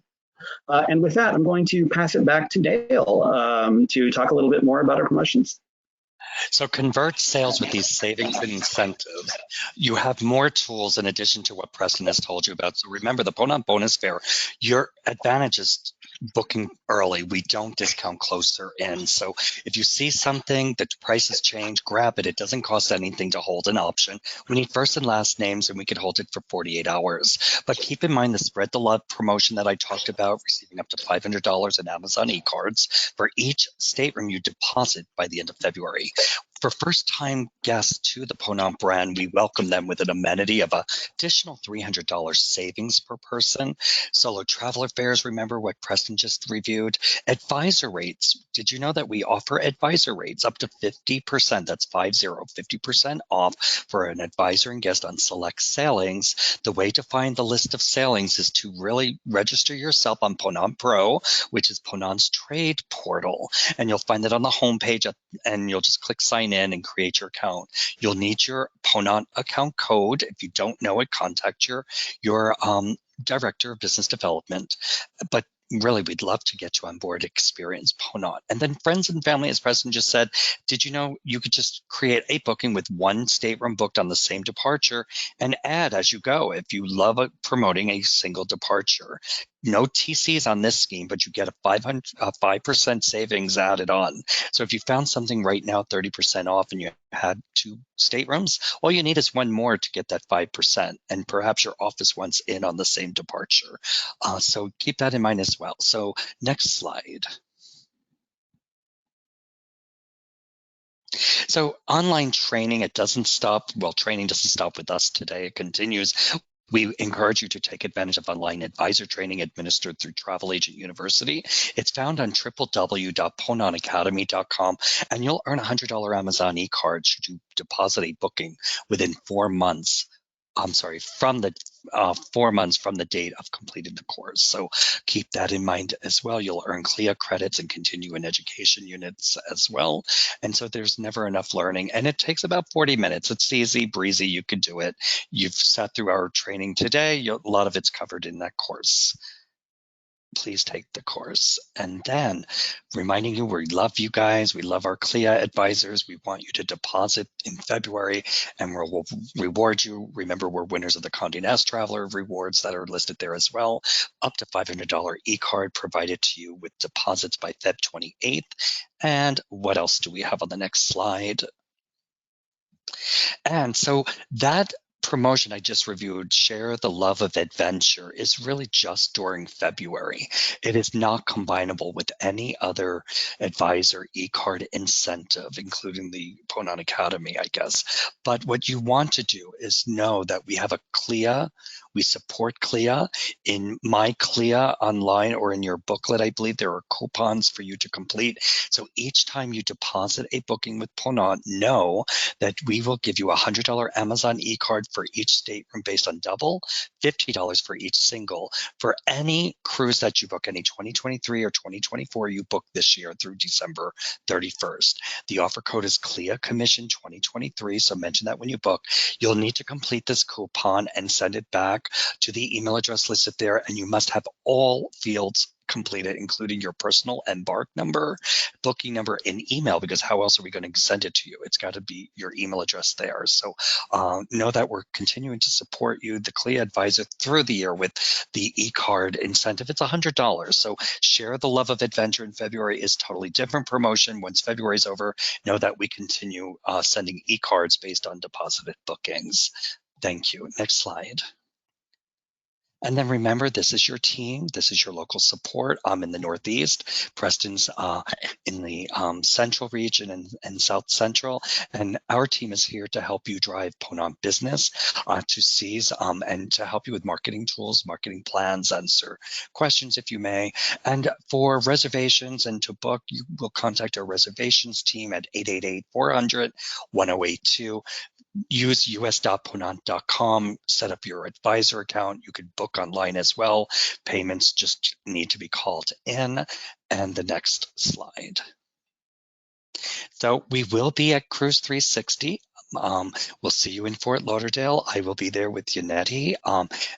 And with that, I'm going to pass it back to Dale to talk a little bit more about our promotions. So convert sales with these savings and incentives. You have more tools in addition to what Preston has told you about. So remember the PONANT bonus fare, your advantage is booking early. We don't discount closer in. So if you see something, the prices change, grab it. It doesn't cost anything to hold an option. We need first and last names and we could hold it for 48 hours. But keep in mind the Spread the Love promotion that I talked about, receiving up to $500 in Amazon e-cards for each stateroom you deposit by the end of February. For first-time guests to the PONANT brand, we welcome them with an amenity of an additional $300 savings per person. Solo traveler fares, remember what Preston just reviewed. Advisor rates. Did you know that we offer advisor rates up to 50%? That's 50% off for an advisor and guest on select sailings. The way to find the list of sailings is to really register yourself on PONANT Pro, which is PONANT's trade portal. And you'll find it on the homepage, and you'll just click sign in and create your account. You'll need your PONANT account code. If you don't know it, contact your director of business development. But really, we'd love to get you on board, experience PONANT. And then friends and family, as Preston just said, did you know you could just create a booking with one stateroom booked on the same departure and add as you go if you love promoting a single departure. No TCs on this scheme, but you get a 5% savings added on. So if you found something right now, 30% off, and you had 2 staterooms, all you need is one more to get that 5%. And perhaps your office wants in on the same departure. So keep that in mind as well. So next slide. So online training, it doesn't stop. Well, training doesn't stop with us today. It continues. We encourage you to take advantage of online advisor training administered through Travel Agent University. It's found on www.ponantacademy.com, and you'll earn a $100 Amazon e-card should you deposit a booking within 4 months. From the 4 months from the date of completing the course. So keep that in mind as well. You'll earn CLIA credits and continue in education units as well. And so there's never enough learning. And it takes about 40 minutes. It's easy, breezy. You can do it. You've sat through our training today. A lot of it's covered in that course. Please take the course. And then reminding you, we love you guys. We love our CLIA advisors. We want you to deposit in February and we'll reward you. Remember, we're winners of the Condé Nast Traveler rewards that are listed there as well. Up to $500 e-card provided to you with deposits by Feb 28th. And what else do we have on the next slide? And so that promotion I just reviewed, Share the Love of Adventure, is really just during February. It is not combinable with any other advisor e-card incentive, including the PONANT Academy, I guess. But what you want to do is know that we have a CLIA. We support CLIA. In My CLIA online or in your booklet, I believe there are coupons for you to complete. So each time you deposit a booking with PONANT, know that we will give you a $100 Amazon e-card for each stateroom based on double, $50 for each single for any cruise that you book, any 2023 or 2024 you book this year through December 31st. The offer code is CLIA Commission 2023, so mention that when you book. You'll need to complete this coupon and send it back to the email address listed there, and you must have all fields completed, including your personal embark number, booking number, and email, because how else are we going to send it to you? It's got to be your email address there. So know that we're continuing to support you, the CLIA advisor, through the year with the e-card incentive. It's $100. So Share the Love of Adventure in February is totally different promotion. Once February is over, know that we continue sending e-cards based on deposited bookings. Thank you. Next slide. And then remember, this is your team. This is your local support. I'm in the Northeast. Preston's in the Central region and South Central. And our team is here to help you drive PONANT business to seize and to help you with marketing tools, marketing plans, answer questions if you may. And for reservations and to book, you will contact our reservations team at 888-400-1082. Use us.ponant.com, set up your advisor account. You could book online as well. Payments just need to be called in. And the next slide. So we will be at Cruise 360. We'll see you in Fort Lauderdale. I will be there with Yannetti,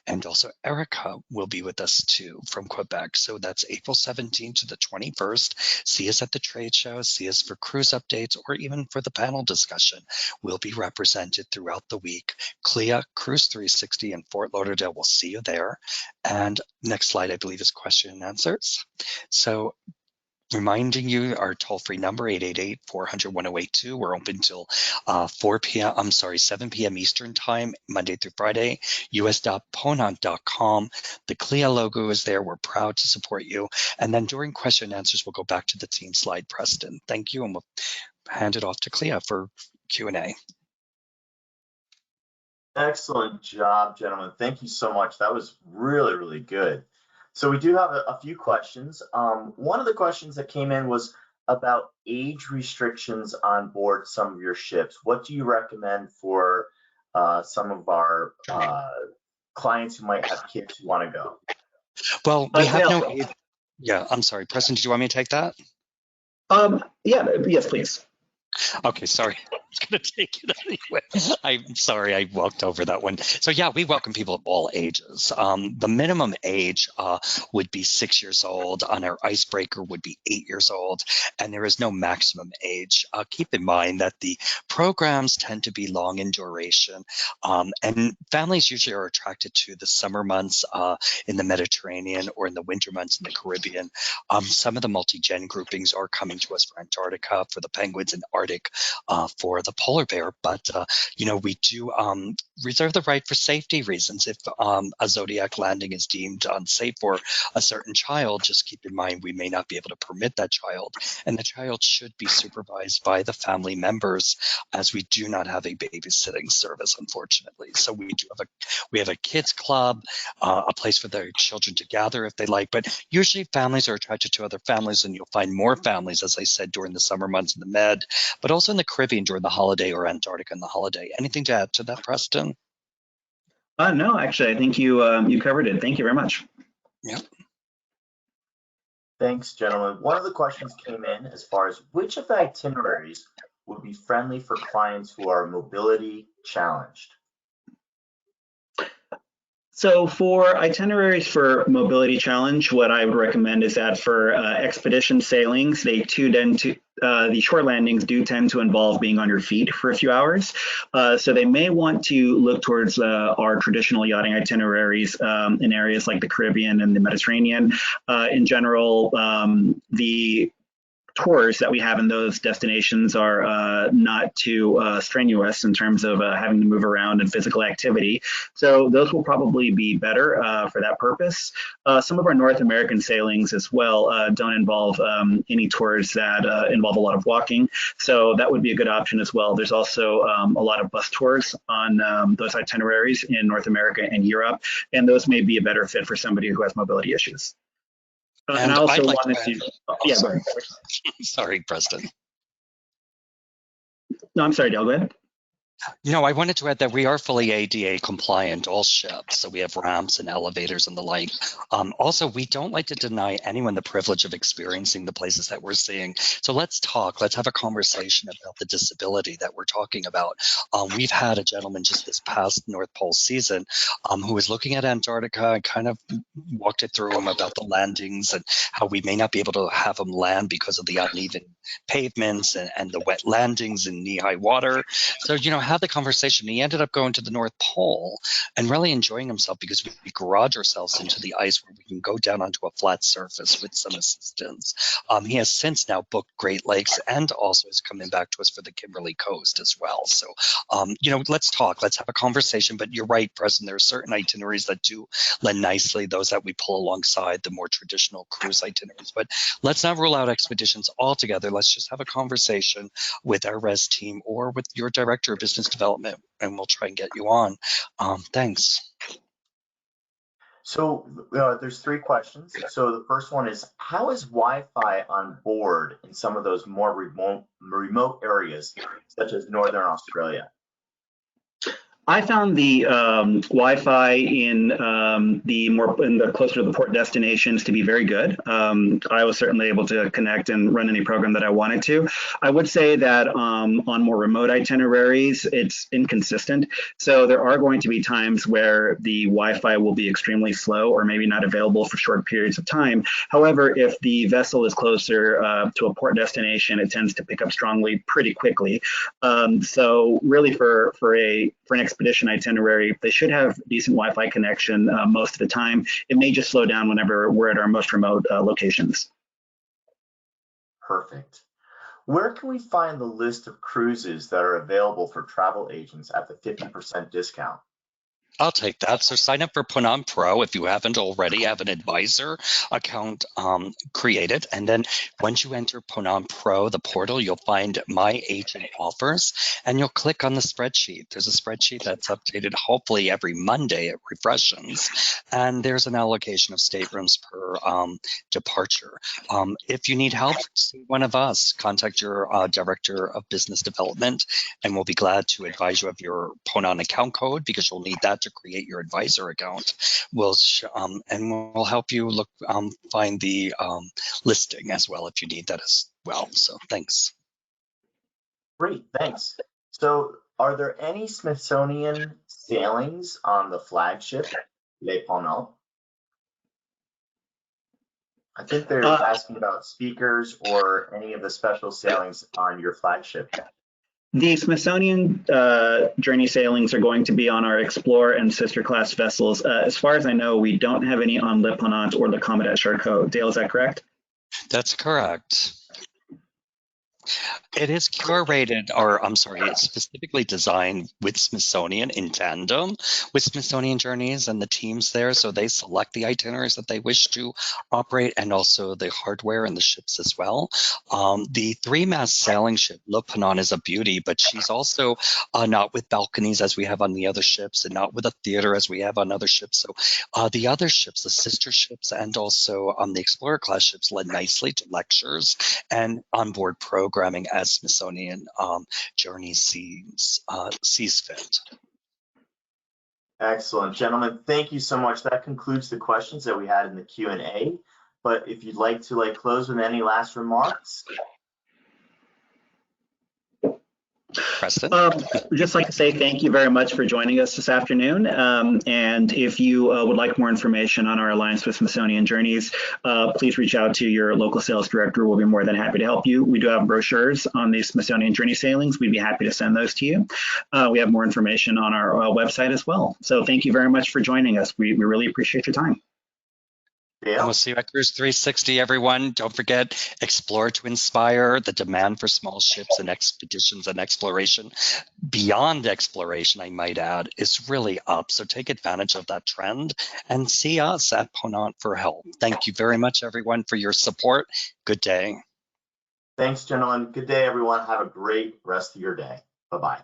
and also Erica will be with us too from Quebec. So that's April 17th to the 21st. See us at the trade show, see us for cruise updates, or even for the panel discussion. We'll be represented throughout the week. CLIA Cruise 360 in Fort Lauderdale. We'll see you there. And next slide, I believe, is question and answers. So reminding you, our toll-free number, 888-400-1082. We're open till 7 p.m. Eastern time, Monday through Friday, us.ponant.com. The CLIA logo is there. We're proud to support you. And then during question and answers, we'll go back to the team slide, Preston. Thank you, and we'll hand it off to CLIA for Q&A. Excellent job, gentlemen. Thank you so much. That was really, really good. So we do have a few questions. One of the questions that came in was about age restrictions on board some of your ships. What do you recommend for some of our clients who might have kids who want to go? Well, we have no age. Yeah, I'm sorry. Preston, did you want me to take that? Yes, please. Okay, sorry. I was going to take it anyway. I'm sorry, I walked over that one. So yeah, we welcome people of all ages. The minimum age would be 6 years old. On our icebreaker would be 8 years old, and there is no maximum age. Keep in mind that the programs tend to be long in duration, and families usually are attracted to the summer months in the Mediterranean or in the winter months in the Caribbean. Some of the multi-gen groupings are coming to us for Antarctica, for the penguins, and Arctic for the polar bear, but we do reserve the right for safety reasons. If a Zodiac landing is deemed unsafe for a certain child, just keep in mind we may not be able to permit that child, and the child should be supervised by the family members, as we do not have a babysitting service, unfortunately. So we have a kids club, a place for their children to gather if they like, but usually families are attracted to other families, and you'll find more families, as I said, during the summer months in the Med, but also in the Caribbean during the holiday, or Antarctica in the holiday. Anything to add to that, Preston? No, actually, I think you covered it. Thank you very much. Yeah. Thanks, gentlemen. One of the questions came in as far as which of the itineraries would be friendly for clients who are mobility challenged? So for itineraries for mobility challenge, what I would recommend is that for expedition sailings, they too tend to the shore landings do tend to involve being on your feet for a few hours. So they may want to look towards our traditional yachting itineraries in areas like the Caribbean and the Mediterranean. In general, the tours that we have in those destinations are not too strenuous in terms of having to move around and physical activity. So those will probably be better for that purpose. Some of our North American sailings as well don't involve any tours that involve a lot of walking. So that would be a good option as well. There's also a lot of bus tours on those itineraries in North America and Europe, and those may be a better fit for somebody who has mobility issues. And I also wanted to, yeah, sorry. Sorry, Preston. No, I'm sorry, Dale, go ahead. No, I wanted to add that we are fully ADA compliant, all ships. So we have ramps and elevators and the like. Also, we don't like to deny anyone the privilege of experiencing the places that we're seeing. So let's talk. Let's have a conversation about the disability that we're talking about. We've had a gentleman just this past North Pole season who was looking at Antarctica and kind of walked it through him about the landings and how we may not be able to have him land because of the uneven pavements and the wet landings in knee-high water. So, had the conversation. He ended up going to the North Pole and really enjoying himself because we garage ourselves into the ice where we can go down onto a flat surface with some assistance. He has since now booked Great Lakes and also is coming back to us for the Kimberly Coast as well. So, let's talk. Let's have a conversation. But you're right, Preston. There are certain itineraries that do lend nicely, those that we pull alongside the more traditional cruise itineraries. But let's not rule out expeditions altogether. Let's just have a conversation with our res team or with your director of business development, and we'll try and get you on. Thanks. So there's 3 questions. So the first one is, how is Wi-Fi on board in some of those more remote areas, such as Northern Australia? I found the Wi-Fi in the closer to the port destinations to be very good. I was certainly able to connect and run any program that I wanted to. I would say that on more remote itineraries, it's inconsistent. So there are going to be times where the Wi-Fi will be extremely slow or maybe not available for short periods of time. However, if the vessel is closer to a port destination, it tends to pick up strongly pretty quickly. So really for an expedition itinerary, they should have decent Wi-Fi connection most of the time. It may just slow down whenever we're at our most remote locations. Perfect. Where can we find the list of cruises that are available for travel agents at the 50% discount? I'll take that. So sign up for PONANT Pro if you haven't already. Have an advisor account created. And then once you enter PONANT Pro, the portal, you'll find My Agent Offers, and you'll click on the spreadsheet. There's a spreadsheet that's updated hopefully every Monday. It refreshes. And there's an allocation of staterooms per departure. If you need help, see one of us. Contact your director of business development, and we'll be glad to advise you of your PONANT account code, because you'll need that to create your advisor account. We'll help you find the listing as well if you need that as well. So thanks. Great, thanks. So are there any Smithsonian sailings on the flagship, Les Ponant? I think they're asking about speakers or any of the special sailings on your flagship. The Smithsonian Journey sailings are going to be on our Explorer and sister class vessels. As far as I know, we don't have any on Le Ponant or the Commandant Charcot. Dale, is that correct? That's correct. It is curated, or I'm sorry, it's specifically designed with Smithsonian in tandem with Smithsonian Journeys and the teams there. So they select the itineraries that they wish to operate and also the hardware and the ships as well. The 3-mast sailing ship, Le Ponant, is a beauty, but she's also not with balconies as we have on the other ships and not with a theater as we have on other ships. So the other ships, the sister ships, and also the Explorer class ships led nicely to lectures and onboard programming as Smithsonian Journeys sees fit. Excellent, gentlemen. Thank you so much. That concludes the questions that we had in the Q&A. But if you'd like to close with any last remarks. Preston? We'd just like to say thank you very much for joining us this afternoon. And if you would like more information on our alliance with Smithsonian Journeys, please reach out to your local sales director. We'll be more than happy to help you. We do have brochures on the Smithsonian Journey sailings. We'd be happy to send those to you. We have more information on our website as well. So thank you very much for joining us. We really appreciate your time. Yeah. And we'll see you at Cruise 360, everyone. Don't forget, explore to inspire. The demand for small ships and expeditions and exploration, beyond exploration, I might add, is really up. So take advantage of that trend and see us at PONANT for help. Thank you very much, everyone, for your support. Good day. Thanks, gentlemen. Good day, everyone. Have a great rest of your day. Bye-bye.